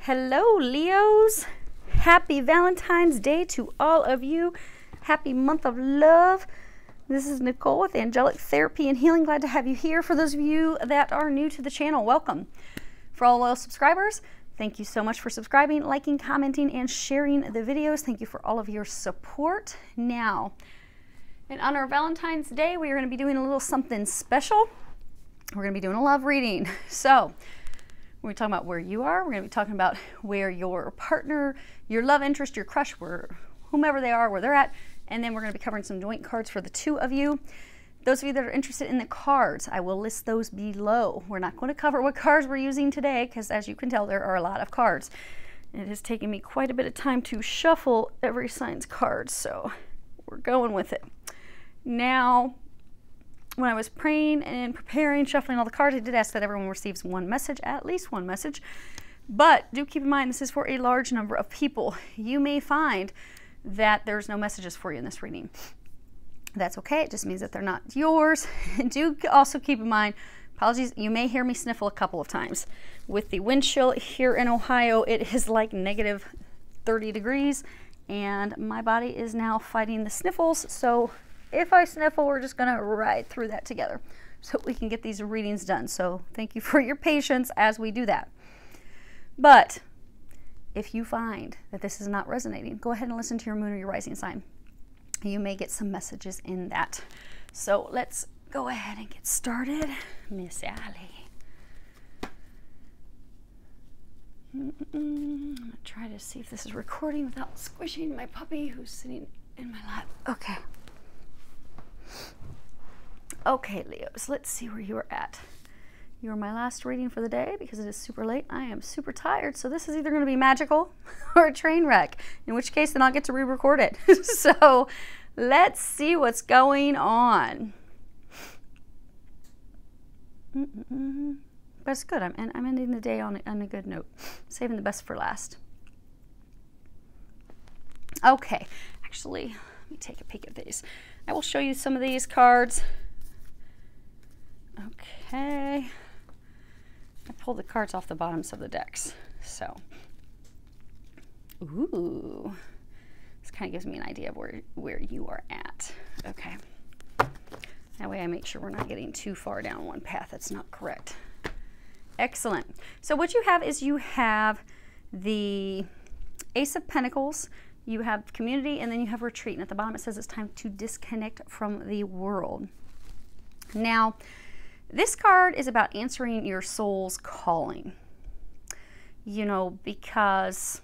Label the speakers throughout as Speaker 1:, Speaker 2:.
Speaker 1: Hello, Leos. Happy Valentine's Day to all of you. Happy month of love. This is Nicole with Angelic Therapy and Healing. Glad to have you here. For those of you that are new to the channel, welcome. For all loyal subscribers, thank you so much for subscribing, liking, commenting, and sharing the videos. Thank you for all of your support. Now, in honor of Valentine's Day, we are going to be doing a little something special. We're going to be doing a love reading. So, we're talking about where you are. We're going to be talking about where your partner, your love interest, your crush, whomever they are, where they're at. And then we're going to be covering some joint cards for the two of you. Those of you that are interested in the cards, I will list those below. We're not going to cover what cards we're using today because, as you can tell, there are a lot of cards. It has taken me quite a bit of time to shuffle every sign's cards, so we're going with it. Now, when I was praying and preparing, shuffling all the cards, I did ask that everyone receives one message, at least one message. But do keep in mind, this is for a large number of people. You may find that there's no messages for you in this reading. That's okay. It just means that they're not yours. And do also keep in mind, apologies, you may hear me sniffle a couple of times. With the wind chill here in Ohio, it is like negative 30 degrees, and my body is now fighting the sniffles. So if I sniffle, we're just going to ride through that together so we can get these readings done. So thank you for your patience as we do that. But if you find that this is not resonating, go ahead and listen to your moon or your rising sign. You may get some messages in that. So let's go ahead and get started. Miss Allie. I'm going to try to see if this is recording without squishing my puppy who's sitting in my lap. Okay. Okay, Leos, let's see where you are at. You are my last reading for the day because it is super late. I am super tired, so this is either going to be magical or a train wreck, in which case then I'll get to re-record it. So let's see what's going on. But it's good. I'm ending the day on a good note, saving the best for last. Okay, actually, let me take a peek at these. I will show you some of these cards. Okay. I pulled the cards off the bottoms of the decks. So, ooh. This kind of gives me an idea of where you are at. Okay. That way I make sure we're not getting too far down one path that's not correct. Excellent. So what you have is you have the Ace of Pentacles, you have community, and then you have retreat. And at the bottom it says it's time to disconnect from the world. Now, this card is about answering your soul's calling. You know, because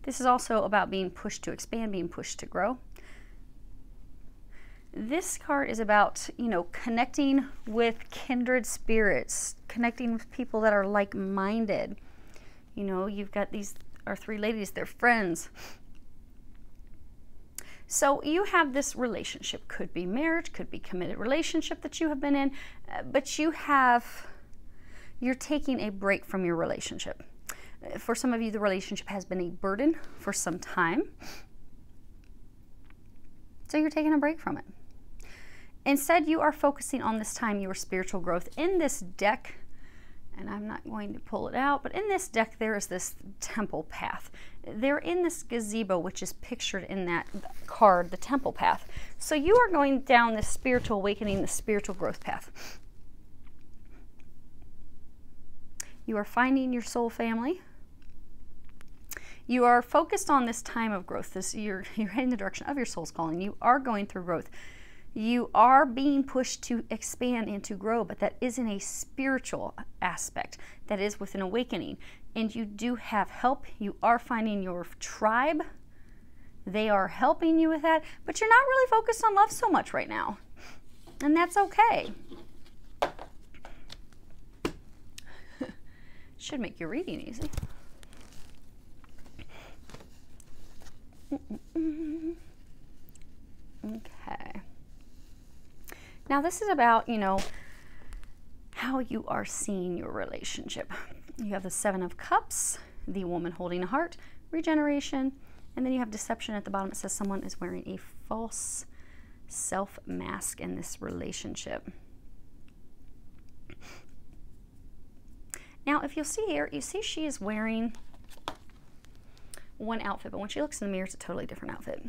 Speaker 1: this is also about being pushed to expand, being pushed to grow. This card is about, you know, connecting with kindred spirits, connecting with people that are like-minded. You know, you've got our three ladies, they're friends. So you have this relationship, could be marriage, could be committed relationship that you have been in, but you're taking a break from your relationship. For some of you, the relationship has been a burden for some time. So you're taking a break from it. Instead, you are focusing on this time, your spiritual growth. In this deck, and I'm not going to pull it out, but in this deck there is this temple path. They're in this gazebo, which is pictured in that card, the temple path. So you are going down this spiritual awakening, the spiritual growth path. You are finding your soul family. You are focused on this time of growth. You're heading in the direction of your soul's calling. You are going through growth. You are being pushed to expand and to grow, but that is in a spiritual aspect. That is with an awakening. And you do have help. You are finding your tribe. They are helping you with that, but you're not really focused on love so much right now. And that's okay. Should make your reading easy. Okay. Now this is about, you know, how you are seeing your relationship. You have the Seven of Cups, the woman holding a heart, regeneration, and then you have deception at the bottom. It says someone is wearing a false self mask in this relationship. Now, if you'll see here, you see she is wearing one outfit, but when she looks in the mirror, it's a totally different outfit.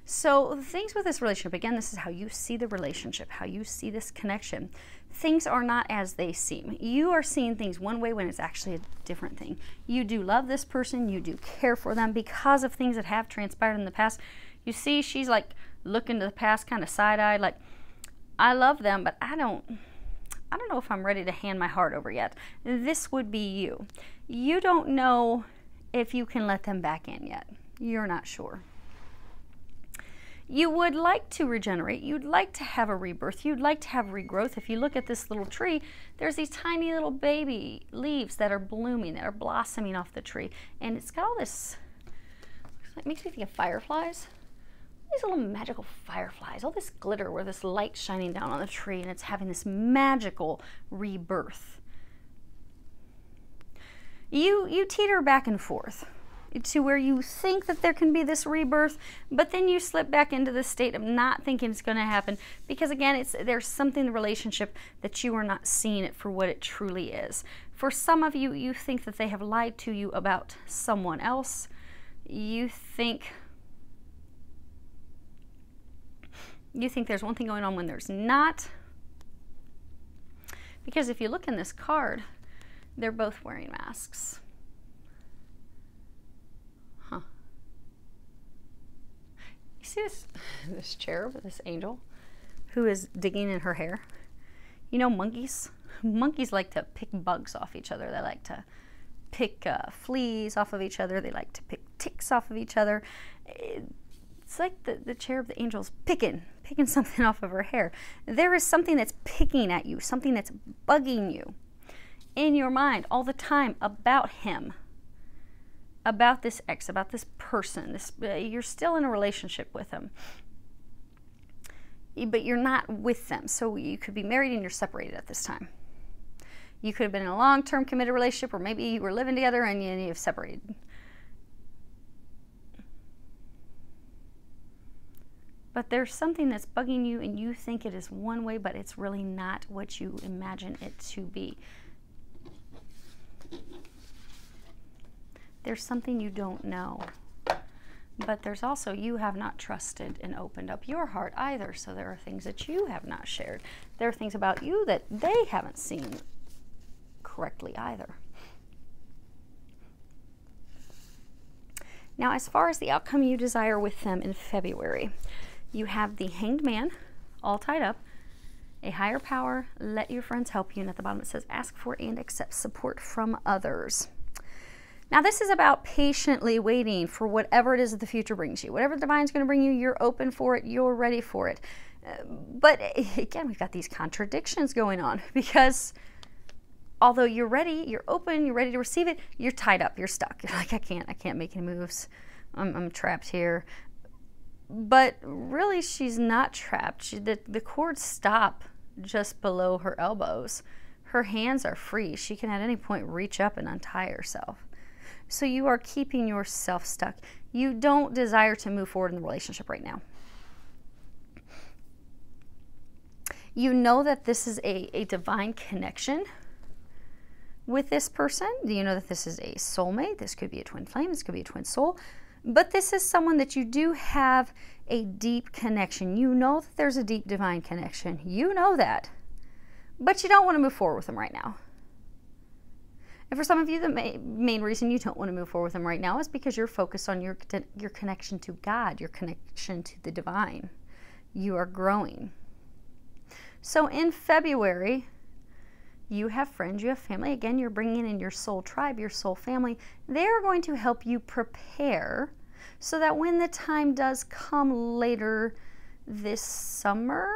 Speaker 1: So the things with this relationship, again, this is how you see the relationship, how you see this connection. Things are not as they seem. You are seeing things one way when it's actually a different thing. You do love this person, you do care for them because of things that have transpired in the past. You see she's like looking to the past kind of side-eyed, like, I love them, but I don't know if I'm ready to hand my heart over yet. This would be you. You don't know if you can let them back in yet. You're not sure. You would like to regenerate. You'd like to have a rebirth. You'd like to have regrowth. If you look at this little tree, there's these tiny little baby leaves that are blooming, that are blossoming off the tree. And it's got all this, it makes me think of fireflies. These little magical fireflies, all this glitter where this light shining down on the tree, and it's having this magical rebirth. You teeter back and forth to where you think that there can be this rebirth, but then you slip back into this state of not thinking it's going to happen because, again, there's something in the relationship that you are not seeing it for what it truly is. For some of you, you think that they have lied to you about someone else. You think there's one thing going on when there's not. Because if you look in this card, they're both wearing masks. You see this cherub, this angel, who is digging in her hair? You know monkeys? Monkeys like to pick bugs off each other. They like to pick fleas off of each other. They like to pick ticks off of each other. It's like the cherub, the angel's picking something off of her hair. There is something that's picking at you, something that's bugging you in your mind all the time about him, about this ex, about this person. You're still in a relationship with him, but you're not with them. So you could be married and you're separated at this time. You could have been in a long-term committed relationship, or maybe you were living together and you've separated. But there's something that's bugging you and you think it is one way, but it's really not what you imagine it to be. There's something you don't know. But there's also, you have not trusted and opened up your heart either. So there are things that you have not shared. There are things about you that they haven't seen correctly either. Now, as far as the outcome you desire with them in February, you have the Hanged Man, all tied up, a higher power, let your friends help you, and at the bottom it says, ask for and accept support from others. Now, this is about patiently waiting for whatever it is that the future brings you. Whatever the divine's going to bring you, you're open for it, you're ready for it. But again, we've got these contradictions going on because although you're ready, you're open, you're ready to receive it, you're tied up, you're stuck. You're like, I can't make any moves. I'm trapped here. But really, she's not trapped. The cords stop just below her elbows. Her hands are free. She can at any point reach up and untie herself. So you are keeping yourself stuck. You don't desire to move forward in the relationship right now. You know that this is a divine connection with this person. You know that this is a soulmate. This could be a twin flame. This could be a twin soul. But this is someone that you do have a deep connection. You know that there's a deep divine connection. You know that. But you don't want to move forward with them right now. And for some of you, the main reason you don't want to move forward with them right now is because you're focused on your connection to God, your connection to the divine. You are growing. So in February, you have friends, you have family. Again, you're bringing in your soul tribe, your soul family. They're going to help you prepare so that when the time does come later this summer,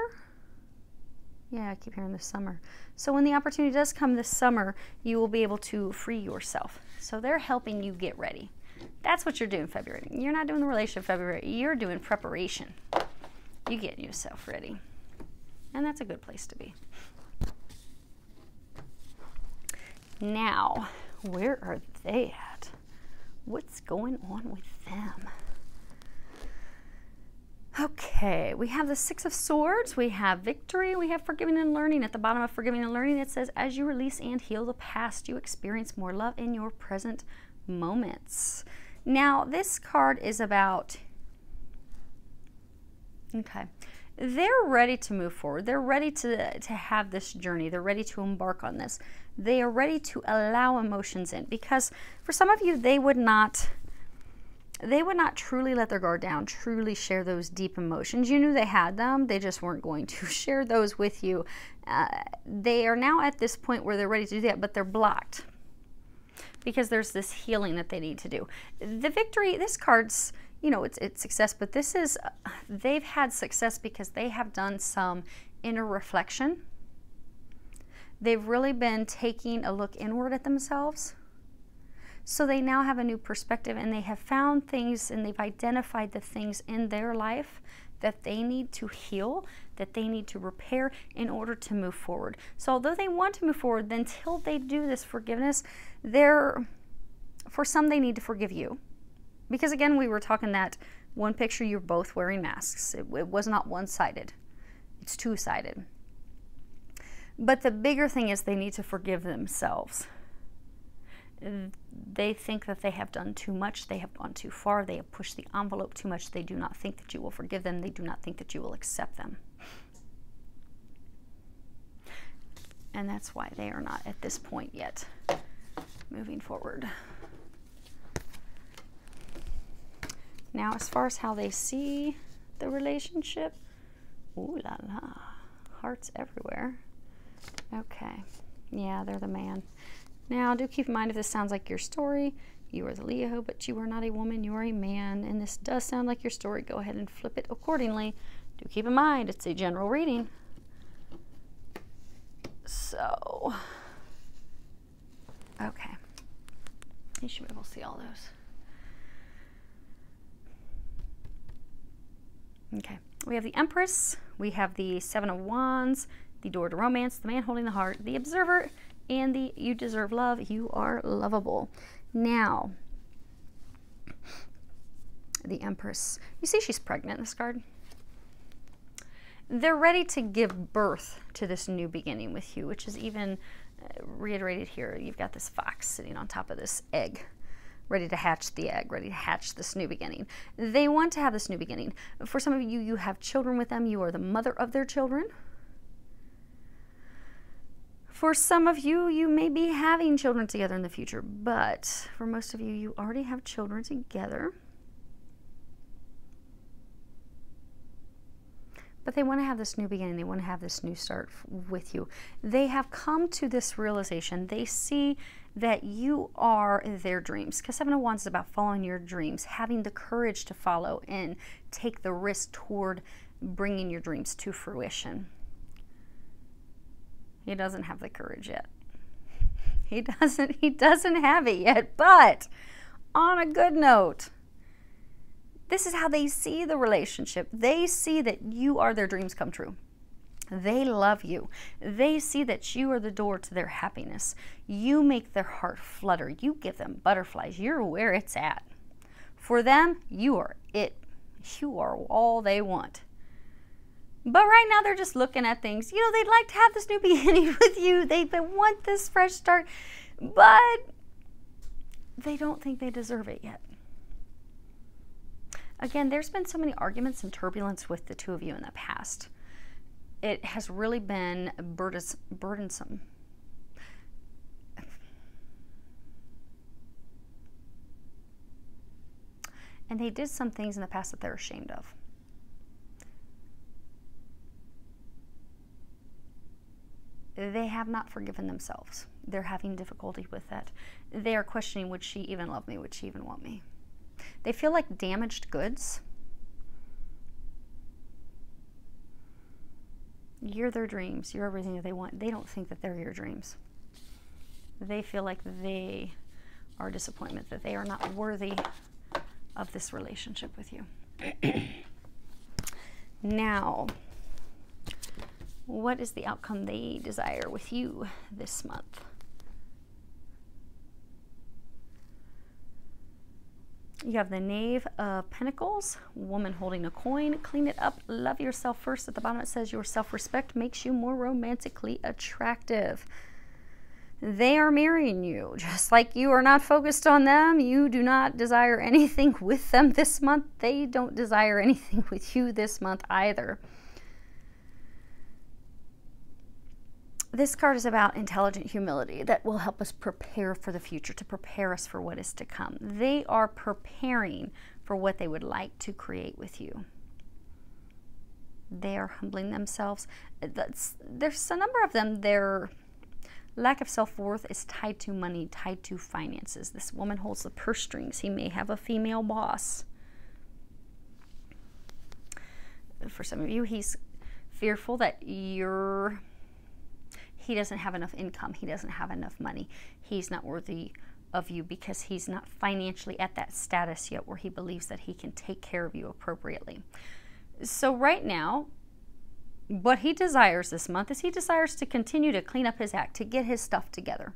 Speaker 1: yeah, I keep hearing this summer. So when the opportunity does come this summer, you will be able to free yourself. So they're helping you get ready. That's what you're doing in February. You're not doing the relationship February. You're doing preparation. You get yourself ready. And that's a good place to be. Now, where are they at? What's going on with them? Okay, we have the Six of Swords, we have victory, we have forgiving and learning. At the bottom of forgiving and learning, it says, as you release and heal the past, you experience more love in your present moments. Now, this card is about, okay, they're ready to move forward. They're ready to have this journey. They're ready to embark on this. They are ready to allow emotions in, because for some of you, they would not truly let their guard down, truly share those deep emotions. You knew they had them, they just weren't going to share those with you. They are now at this point where they're ready to do that, but they're blocked because there's this healing that they need to do. The victory, this card's, you know, it's success, but this is, they've had success because they have done some inner reflection. They've really been taking a look inward at themselves. So they now have a new perspective, and they have found things, and they've identified the things in their life that they need to heal, that they need to repair in order to move forward. So although they want to move forward, until they do this forgiveness, for some, they need to forgive you. Because again, we were talking that one picture, you're both wearing masks. It was not one-sided. It's two-sided. But the bigger thing is they need to forgive themselves. They think that they have done too much, they have gone too far, they have pushed the envelope too much. They do not think that you will forgive them. They do not think that you will accept them. And that's why they are not at this point yet moving forward. Now, as far as how they see the relationship, ooh la la, hearts everywhere. Okay, yeah, they're the man. Now, do keep in mind, if this sounds like your story, you are the Leo, but you are not a woman, you are a man, and this does sound like your story, go ahead and flip it accordingly. Do keep in mind, it's a general reading. So, okay. You should be able to see all those. Okay, we have the Empress, we have the Seven of Wands, the Door to Romance, the Man Holding the Heart, the Observer, and the You Deserve Love, you are lovable. Now, the Empress, you see she's pregnant in this card. They're ready to give birth to this new beginning with you, which is even reiterated here. You've got this fox sitting on top of this egg, ready to hatch the egg, ready to hatch this new beginning. They want to have this new beginning. For some of you, you have children with them. You are the mother of their children. For some of you, you may be having children together in the future, but for most of you, you already have children together. But they want to have this new beginning. They want to have this new start with you. They have come to this realization. They see that you are their dreams. Because Seven of Wands is about following your dreams, having the courage to follow and take the risk toward bringing your dreams to fruition. He doesn't have the courage yet. He doesn't have it yet. But on a good note, this is how they see the relationship. They see that you are their dreams come true. They love you. They see that you are the door to their happiness. You make their heart flutter. You give them butterflies. You're where it's at. For them, you are it. You are all they want. But right now, they're just looking at things. You know, they'd like to have this new beginning with you. They want this fresh start, but they don't think they deserve it yet. Again, there's been so many arguments and turbulence with the two of you in the past. It has really been burdensome. And they did some things in the past that they're ashamed of. They have not forgiven themselves. They're having difficulty with that. They are questioning, would she even love me? Would she even want me? They feel like damaged goods. You're their dreams. You're everything that they want. They don't think that they're your dreams. They feel like they are a disappointment, that they are not worthy of this relationship with you. Now, what is the outcome they desire with you this month? You have the Knave of Pentacles, woman holding a coin. Clean it up. Love yourself first. At the bottom it says your self-respect makes you more romantically attractive. They are marrying you. Just like you are not focused on them, you do not desire anything with them this month. They don't desire anything with you this month either. This card is about intelligent humility that will help us prepare for the future, to prepare us for what is to come. They are preparing for what they would like to create with you. They are humbling themselves. There's a number of them, their lack of self-worth is tied to money, tied to finances. This woman holds the purse strings. He may have a female boss. For some of you, he's fearful that he doesn't have enough income. He doesn't have enough money. He's not worthy of you because he's not financially at that status yet where he believes that he can take care of you appropriately. So right now, what he desires this month is he desires to continue to clean up his act, to get his stuff together,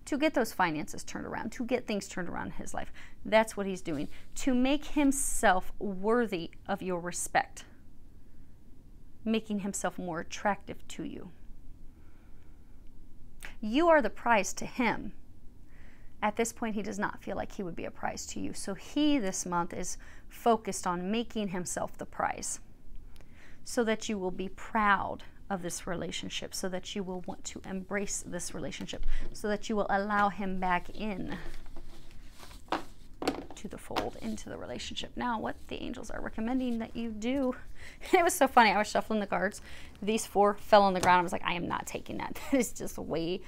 Speaker 1: to get those finances turned around, to get things turned around in his life. That's what he's doing, to make himself worthy of your respect, making himself more attractive to you. You are the prize to him. At this point, he does not feel like he would be a prize to you. So he, this month, is focused on making himself the prize so that you will be proud of this relationship, so that you will want to embrace this relationship, so that you will allow him back in to the fold, into the relationship. Now, what the angels are recommending that you do, it was so funny. I was shuffling the cards. These 4 fell on the ground. I was like, I am not taking that. That is just way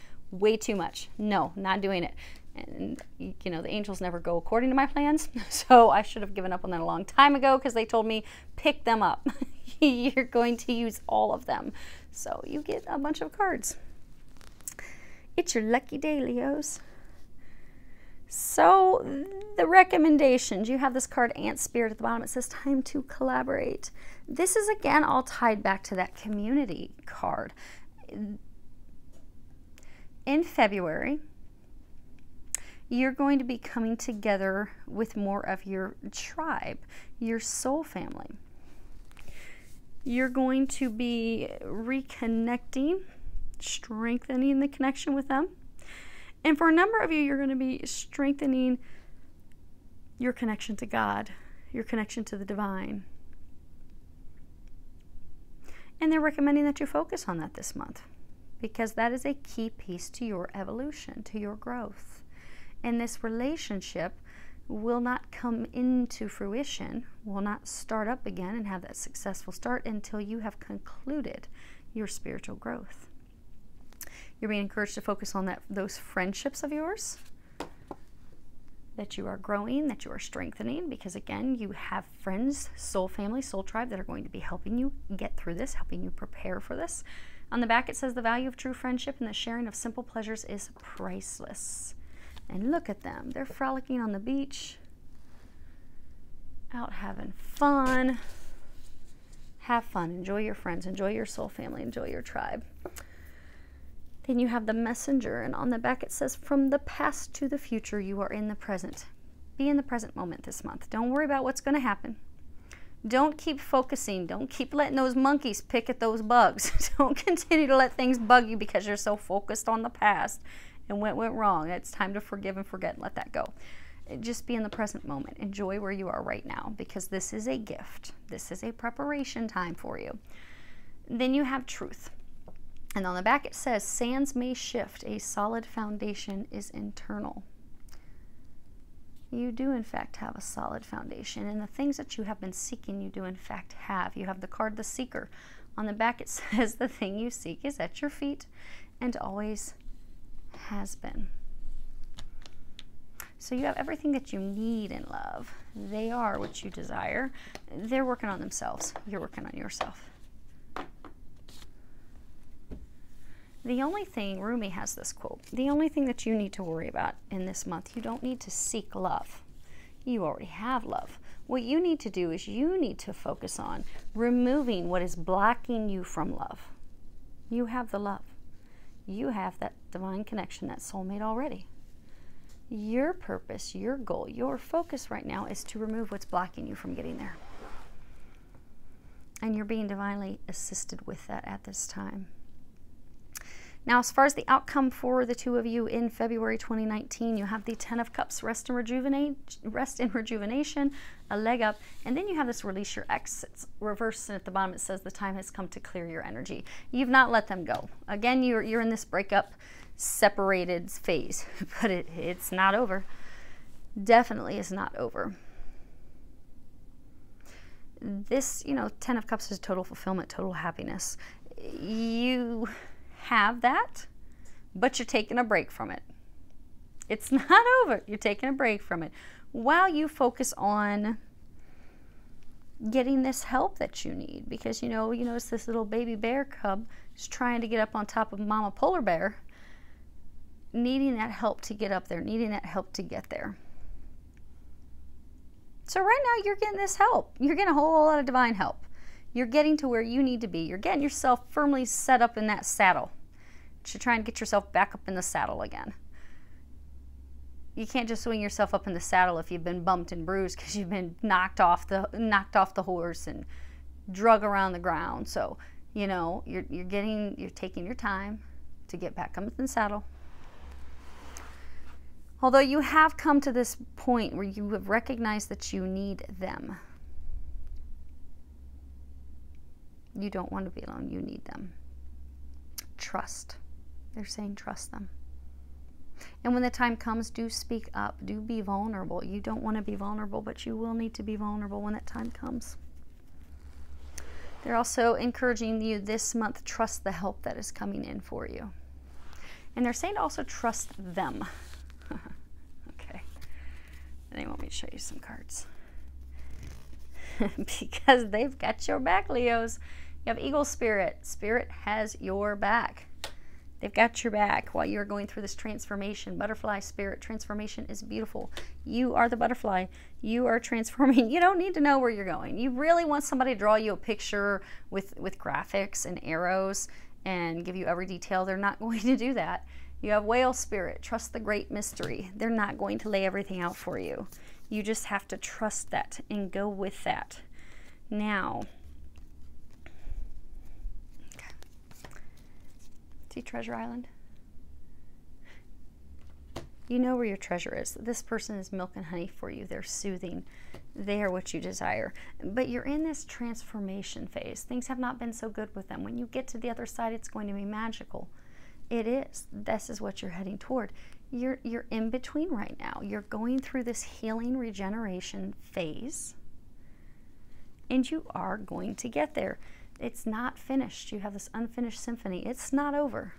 Speaker 1: too much. No, not doing it. And, you know, the angels never go according to my plans. So I should have given up on that a long time ago because they told me, pick them up. You're going to use all of them. So you get a bunch of cards. It's your lucky day, Leos. So the recommendations, you have this card, Ant Spirit, at the bottom. It says time to collaborate. This is, again, all tied back to that community card. In February, you're going to be coming together with more of your tribe, your soul family. You're going to be reconnecting, strengthening the connection with them. And for a number of you, you're going to be strengthening your connection to God, your connection to the divine. And they're recommending that you focus on that this month because that is a key piece to your evolution, to your growth. And this relationship will not come into fruition, will not start up again and have that successful start until you have concluded your spiritual growth. You're being encouraged to focus on those friendships of yours that you are growing, that you are strengthening, because again, you have friends, soul family, soul tribe that are going to be helping you get through this, helping you prepare for this. On the back, it says the value of true friendship and the sharing of simple pleasures is priceless. And look at them. They're frolicking on the beach, out having fun. Have fun. Enjoy your friends. Enjoy your soul family. Enjoy your tribe. Then you have the messenger, and on the back it says, from the past to the future, you are in the present. Be in the present moment this month. Don't worry about what's going to happen. Don't keep focusing. Don't keep letting those monkeys pick at those bugs. Don't continue to let things bug you because you're so focused on the past and what went wrong. It's time to forgive and forget and let that go. Just be in the present moment. Enjoy where you are right now because this is a gift. This is a preparation time for you. Then you have truth. And on the back it says, sands may shift, a solid foundation is internal. You do in fact have a solid foundation, and the things that you have been seeking, you do in fact have. You have the card, the Seeker. On the back it says, the thing you seek is at your feet and always has been. So you have everything that you need in love. They are what you desire. They're working on themselves. You're working on yourself. The only thing, Rumi has this quote, the only thing that you need to worry about in this month, you don't need to seek love. You already have love. What you need to do is you need to focus on removing what is blocking you from love. You have the love. You have that divine connection, that soulmate already. Your purpose, your goal, your focus right now is to remove what's blocking you from getting there. And you're being divinely assisted with that at this time. Now, as far as the outcome for the two of you in February 2019, you have the Ten of Cups, rest and rejuvenation, a leg up, and then you have this release your ex. It's reversed, and at the bottom it says the time has come to clear your energy. You've not let them go. Again, you're in this breakup, separated phase, but it's not over. Definitely is not over. This, you know, Ten of Cups is total fulfillment, total happiness. You have that, but you're taking a break from it. It's not over. You're taking a break from it while you focus on getting this help that you need, because you notice this little baby bear cub is trying to get up on top of mama polar bear, needing that help to get up there, needing that help to get there. So right now you're getting this help. You're getting a whole lot of divine help. You're getting to where you need to be. You're getting yourself firmly set up in that saddle. You're trying to get yourself back up in the saddle again. You can't just swing yourself up in the saddle if you've been bumped and bruised because you've been knocked off the horse and drug around the ground. So, you're taking your time to get back up in the saddle. Although you have come to this point where you have recognized that you need them. You don't want to be alone. You need them. Trust. They're saying trust them. And when the time comes, do speak up. Do be vulnerable. You don't want to be vulnerable, but you will need to be vulnerable when that time comes. They're also encouraging you this month, trust the help that is coming in for you. And they're saying to also trust them. Okay. And they want me to show you some cards. Because they've got your back, Leos. You have Eagle Spirit. Spirit has your back. They've got your back while you're going through this transformation. Butterfly Spirit transformation is beautiful. You are the butterfly. You are transforming. You don't need to know where you're going. You really want somebody to draw you a picture with graphics and arrows and give you every detail. They're not going to do that. You have Whale Spirit. Trust the great mystery. They're not going to lay everything out for you. You just have to trust that and go with that. Now, okay. See Treasure Island? You know where your treasure is. This person is milk and honey for you. They're soothing. They are what you desire. But you're in this transformation phase. Things have not been so good with them. When you get to the other side, it's going to be magical. It is. This is what you're heading toward. You're in between right now. You're going through this healing regeneration phase, and you are going to get there. It's not finished. You have this unfinished symphony. It's not over.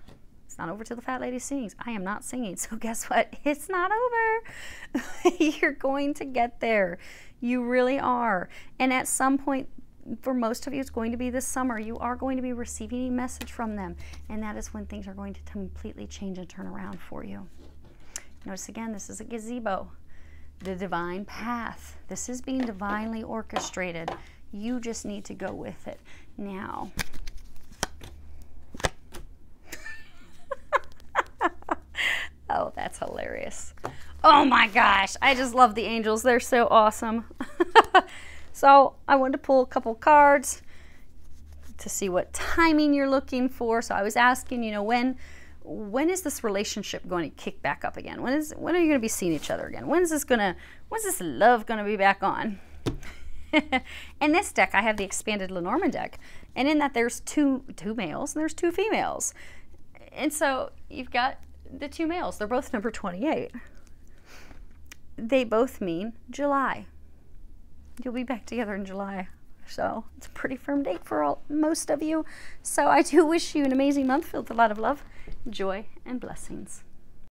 Speaker 1: It's not over till the fat lady sings. I am not singing, so guess what? It's not over. You're going to get there. You really are. And at some point, for most of you, it's going to be this summer. You are going to be receiving a message from them, and that is when things are going to completely change and turn around for you. Notice again, this is a gazebo, the divine path. This is being divinely orchestrated. You just need to go with it. Now, oh, that's hilarious. Oh my gosh, I just love the angels. They're so awesome. So I wanted to pull a couple cards to see what timing you're looking for. So I was asking, when is this relationship going to kick back up again? When are you going to be seeing each other again? When's this love going to be back on? In this deck, I have the expanded Lenormand deck, and in that there's two males and there's two females. And so you've got the two males. They're both number 28. They both mean July. You'll be back together in July. So it's a pretty firm date for most of you. So I do wish you an amazing month filled with a lot of love, joy, and blessings.